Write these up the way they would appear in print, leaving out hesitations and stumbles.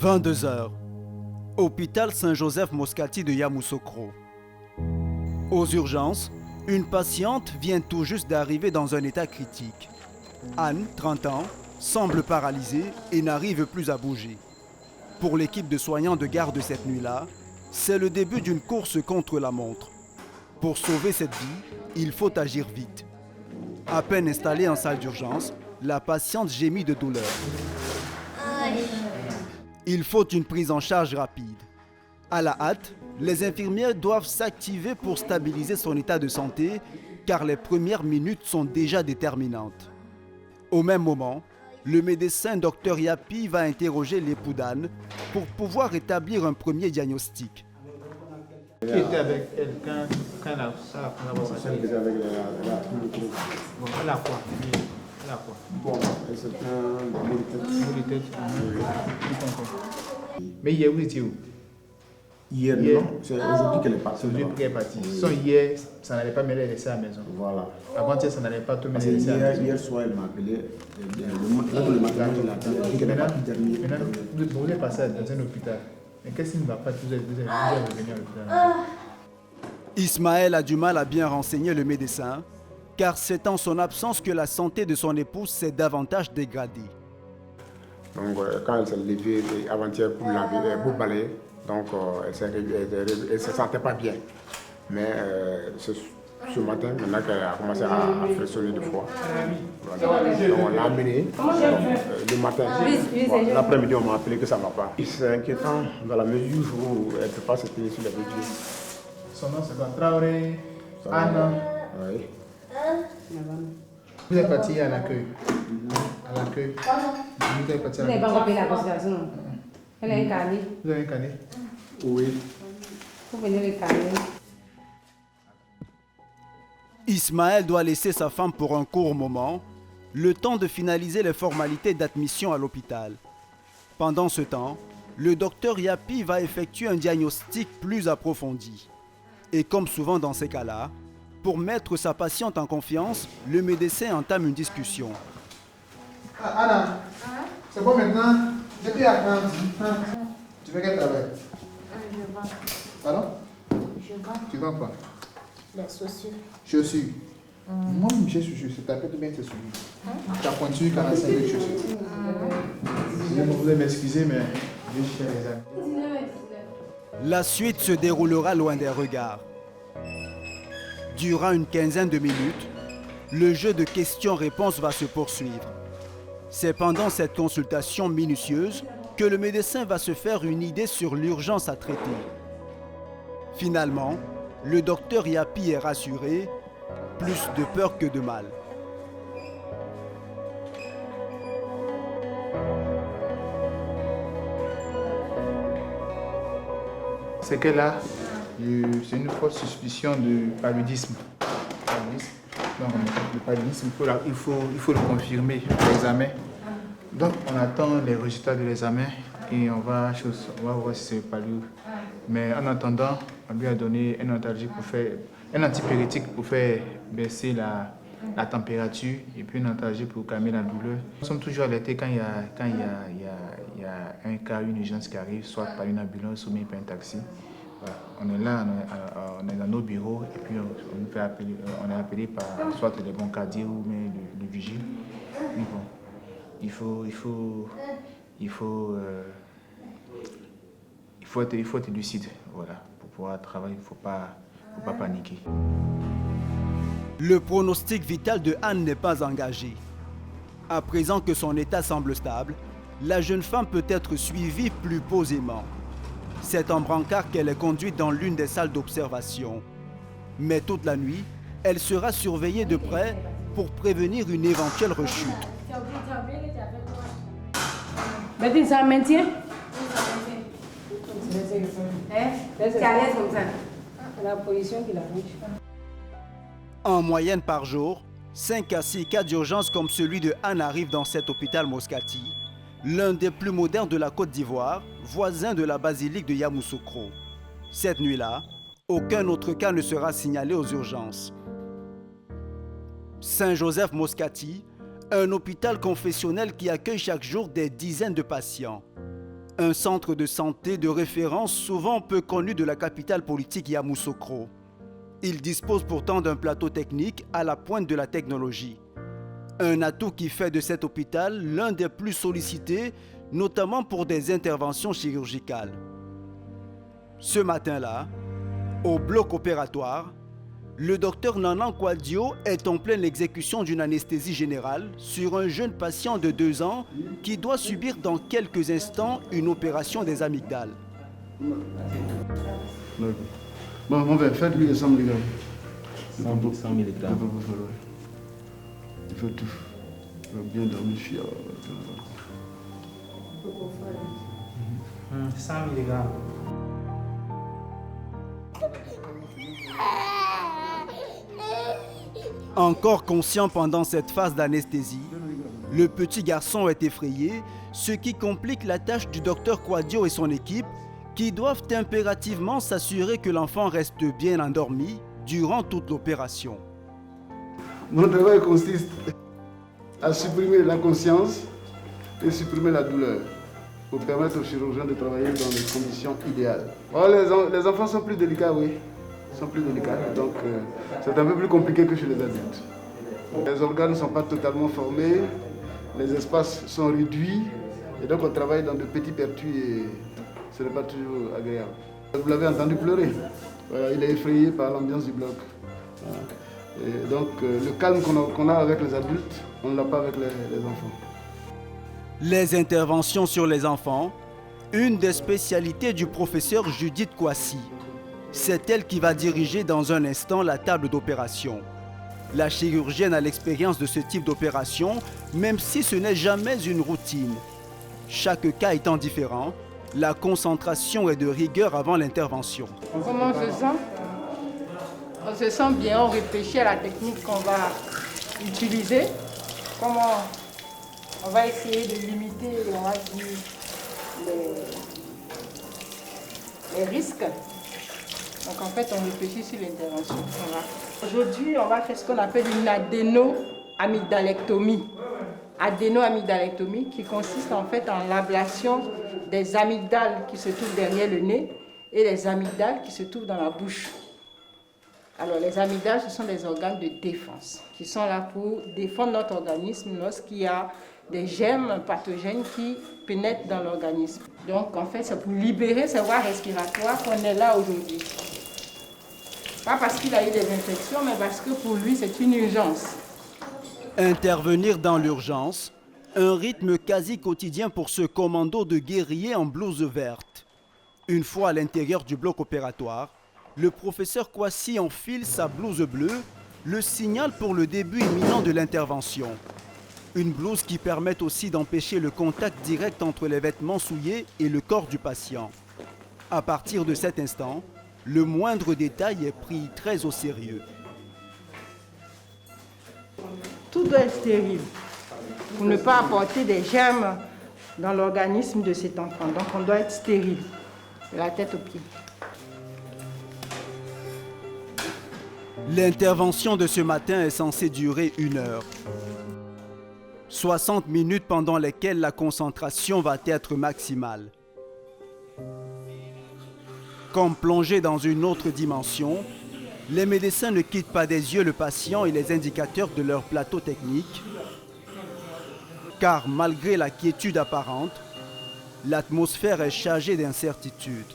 22 heures. Hôpital Saint-Joseph Moscati de Yamoussoukro. Aux urgences, une patiente vient tout juste d'arriver dans un état critique. Anne, 30 ans, semble paralysée et n'arrive plus à bouger. Pour l'équipe de soignants de garde cette nuit-là, c'est le début d'une course contre la montre. Pour sauver cette vie, il faut agir vite. À peine installée en salle d'urgence, la patiente gémit de douleur. Il faut une prise en charge rapide. À la hâte, les infirmières doivent s'activer pour stabiliser son état de santé, car les premières minutes sont déjà déterminantes. Au même moment, le médecin Dr Yapi va interroger l'époux d'Anne pour pouvoir établir un premier diagnostic. Qui était avec elle quand elle a ça Celle qui était avec la bon, elle a quoi? Elle a quoi? Bon, c'est un mot de tête. Maux de tête. Mais hier, vous étiez où? Hier, non, c'est aujourd'hui qu'elle est partie. C'est aujourd'hui qu'elle est partie. Sans hier, ça n'allait pas me laisser à la maison. Voilà. Avant-hier, ça n'allait pas te me Parce que laisser à la maison. hier soir, elle m'a appelé. Le matin, elle a dit qu'elle n'est pas terminée. Maintenant, vous voulez passer dans un hôpital. Mais qu'est-ce qui ne va pas? Vous êtes venu à l'hôpital. Ismaël a du mal à bien renseigner le médecin, car c'est en son absence que la santé de son épouse s'est davantage dégradée. Donc, quand elle s'est levée avant-hier pour balayer, donc elle ne se sentait pas bien. Mais ce matin, maintenant qu'elle a commencé à frissonner de froid, voilà. Donc on l'a amenée le matin. Voilà. L'après-midi, on m'a appelé que ça ne va pas. C'est inquiétant dans la mesure où elle ne peut pas se tenir sur les deux pieds. Son nom c'est quoi? Traoré, Anna. Oui. Vous êtes parti à l'accueil. À l'accueil. Vous êtes parti à Vous n'avez l'accueil. pas compris la consultation. Elle est incarnée. Vous avez un canet? Oui. Vous venez le calmer. Ismaël doit laisser sa femme pour un court moment, le temps de finaliser les formalités d'admission à l'hôpital. Pendant ce temps, le docteur Yapi va effectuer un diagnostic plus approfondi. Et comme souvent dans ces cas-là, pour mettre sa patiente en confiance, le médecin entame une discussion. Ah, Anna, c'est bon maintenant? Depuis à quand? Tu fais quel travail? Je vends. Pardon? Je vends Tu vends quoi? les chaussures. Chaussures. Moi, j'ai chaussures, c'est tapé bien tes chaussures. Tu as pointu 45 de chaussures. Vous allez m'excuser, mais je suis chez les amis. La suite se déroulera loin des regards. Durant une quinzaine de minutes, le jeu de questions-réponses va se poursuivre. C'est pendant cette consultation minutieuse que le médecin va se faire une idée sur l'urgence à traiter. Finalement, le docteur Yapi est rassuré, plus de peur que de mal. C'est qu'elle a c'est une forte suspicion de paludisme. Donc, le paludisme, il faut le confirmer à l'examen. Donc, on attend les résultats de l'examen et on va voir si c'est palud. Mais en attendant, on lui a donné un antalgique un antipyrétique pour faire baisser la température et puis un antalgique pour calmer la douleur. Nous sommes toujours alertés quand il y a un cas, une urgence qui arrive, soit par une ambulance ou même par un taxi. Voilà. On est là, on est dans nos bureaux et puis on est appelé par soit les brancardiers ou même le vigile. Mais bon, il faut être lucide, voilà, pour pouvoir travailler. Il ne faut pas paniquer. Le pronostic vital de Anne n'est pas engagé. À présent que son état semble stable, la jeune femme peut être suivie plus posément. C'est en brancard qu'elle est conduite dans l'une des salles d'observation. Mais toute la nuit, elle sera surveillée de près pour prévenir une éventuelle rechute. Betty, ça maintient? C'est à l'aise comme ça. La position qu'il arrange. En moyenne par jour, 5 à 6 cas d'urgence comme celui de Anne arrivent dans cet hôpital Moscati, l'un des plus modernes de la Côte d'Ivoire, voisin de la basilique de Yamoussoukro. Cette nuit-là, aucun autre cas ne sera signalé aux urgences. Saint-Joseph Moscati, un hôpital confessionnel qui accueille chaque jour des dizaines de patients. un centre de santé de référence souvent peu connu de la capitale politique Yamoussoukro. Il dispose pourtant d'un plateau technique à la pointe de la technologie. Un atout qui fait de cet hôpital l'un des plus sollicités, notamment pour des interventions chirurgicales. Ce matin-là, au bloc opératoire, le docteur Nanan Kouadio est en pleine exécution d'une anesthésie générale sur un jeune patient de 2 ans qui doit subir dans quelques instants une opération des amygdales. Bon, mon père, faites-lui les 100 mg. 100 mg. Il faut tout. Il faut bien dormir, fille. 100 mg. Encore conscient pendant cette phase d'anesthésie, le petit garçon est effrayé, ce qui complique la tâche du docteur Kouadio et son équipe qui doivent impérativement s'assurer que l'enfant reste bien endormi durant toute l'opération. Mon travail consiste à supprimer la conscience et supprimer la douleur pour permettre aux chirurgiens de travailler dans les conditions idéales. Oh, les enfants sont plus délicats, oui. Ils sont plus délicats, donc c'est un peu plus compliqué que chez les adultes. Les organes ne sont pas totalement formés, les espaces sont réduits, et donc on travaille dans de petits pertus et ce n'est pas toujours agréable. Vous l'avez entendu pleurer, il est effrayé par l'ambiance du bloc. Et donc le calme qu'on a avec les adultes, on ne l'a pas avec les enfants. Les interventions sur les enfants, une des spécialités du professeur Judith Kouassi. C'est elle qui va diriger dans un instant la table d'opération. La chirurgienne a l'expérience de ce type d'opération, même si ce n'est jamais une routine. Chaque cas étant différent, la concentration est de rigueur avant l'intervention. Comment on se sent? On se sent bien, on réfléchit à la technique qu'on va utiliser. Comment on va essayer de limiter, on va dire, les risques. Donc en fait, on réfléchit sur l'intervention. Aujourd'hui, on va faire ce qu'on appelle une adéno-amygdalectomie. Adéno-amygdalectomie qui consiste en fait en l'ablation des amygdales qui se trouvent derrière le nez et les amygdales qui se trouvent dans la bouche. Alors les amygdales, ce sont des organes de défense qui sont là pour défendre notre organisme lorsqu'il y a des germes pathogènes qui pénètrent dans l'organisme. Donc en fait, c'est pour libérer ces voies respiratoires qu'on est là aujourd'hui. Pas parce qu'il a eu des infections, mais parce que pour lui, c'est une urgence. Intervenir dans l'urgence, un rythme quasi quotidien pour ce commando de guerriers en blouse verte. Une fois à l'intérieur du bloc opératoire, le professeur Kouassi enfile sa blouse bleue, le signal pour le début imminent de l'intervention. Une blouse qui permet aussi d'empêcher le contact direct entre les vêtements souillés et le corps du patient. À partir de cet instant, le moindre détail est pris très au sérieux. Tout doit être stérile pour ne pas apporter des germes dans l'organisme de cet enfant. Donc on doit être stérile, de la tête aux pieds. L'intervention de ce matin est censée durer 1 heure. 60 minutes pendant lesquelles la concentration va être maximale. Comme plongés dans une autre dimension, les médecins ne quittent pas des yeux le patient et les indicateurs de leur plateau technique, car malgré la quiétude apparente, l'atmosphère est chargée d'incertitude.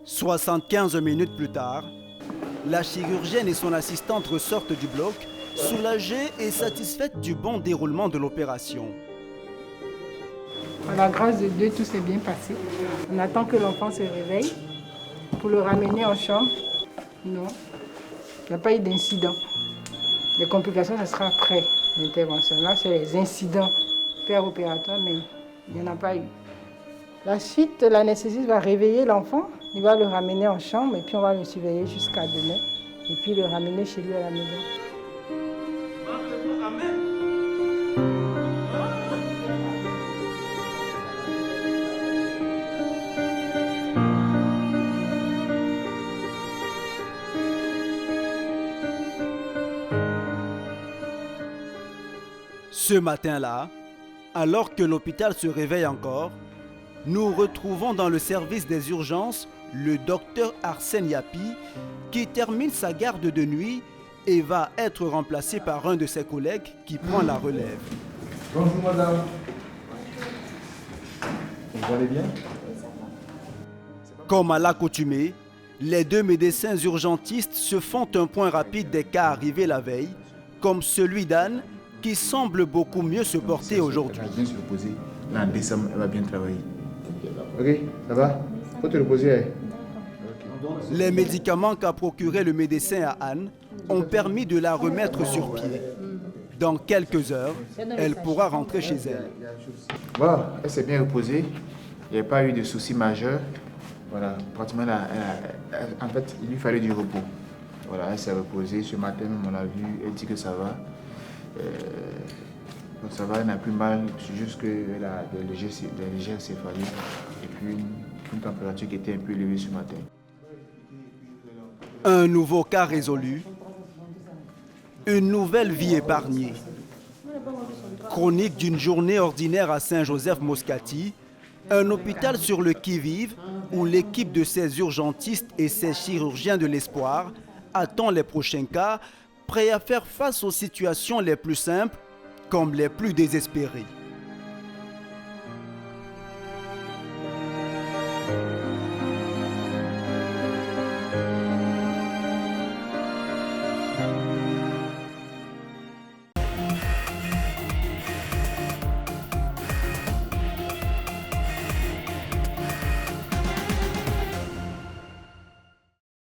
« 75 minutes plus tard, la chirurgienne et son assistante ressortent du bloc, soulagées et satisfaites du bon déroulement de l'opération. À la grâce de Dieu, tout s'est bien passé. On attend que l'enfant se réveille pour le ramener en chambre. Non, il n'y a pas eu d'incident. Les complications, ce sera après l'intervention. Là, c'est les incidents péropératoires, mais Il n'y en a pas eu. La suite, l'anesthésiste va réveiller l'enfant, il va le ramener en chambre et puis on va le surveiller jusqu'à demain et puis le ramener chez lui à la maison. Ce matin-là, alors que l'hôpital se réveille encore, nous retrouvons dans le service des urgences le docteur Arsène Yapi qui termine sa garde de nuit et va être remplacé par un de ses collègues qui prend la relève. Bonjour madame. Vous allez bien? Comme à l'accoutumée, les deux médecins urgentistes se font un point rapide des cas arrivés la veille, comme celui d'Anne qui semble beaucoup mieux se porter aujourd'hui. Elle va bien se reposer. Là en décembre, elle va bien travailler. Ok, ça va? Faut te reposer. Les médicaments qu'a procuré le médecin à Anne ont permis de la remettre sur pied. Dans quelques heures, elle pourra rentrer chez elle. Bon, elle s'est bien reposée. Il n'y a pas eu de soucis majeurs. Voilà, pratiquement, en fait, il lui fallait du repos. Voilà, elle s'est reposée. Ce matin, même, on l'a vu, elle dit que ça va. Donc ça va, elle n'a plus mal. C'est juste qu'elle a des légères céphalées. Et puis, une température qui était un peu élevée ce matin. Un nouveau cas résolu. Une nouvelle vie épargnée. Chronique d'une journée ordinaire à Saint-Joseph-Moscati, un hôpital sur le qui-vive où l'équipe de ses urgentistes et ses chirurgiens de l'espoir attend les prochains cas, prêts à faire face aux situations les plus simples comme les plus désespérées.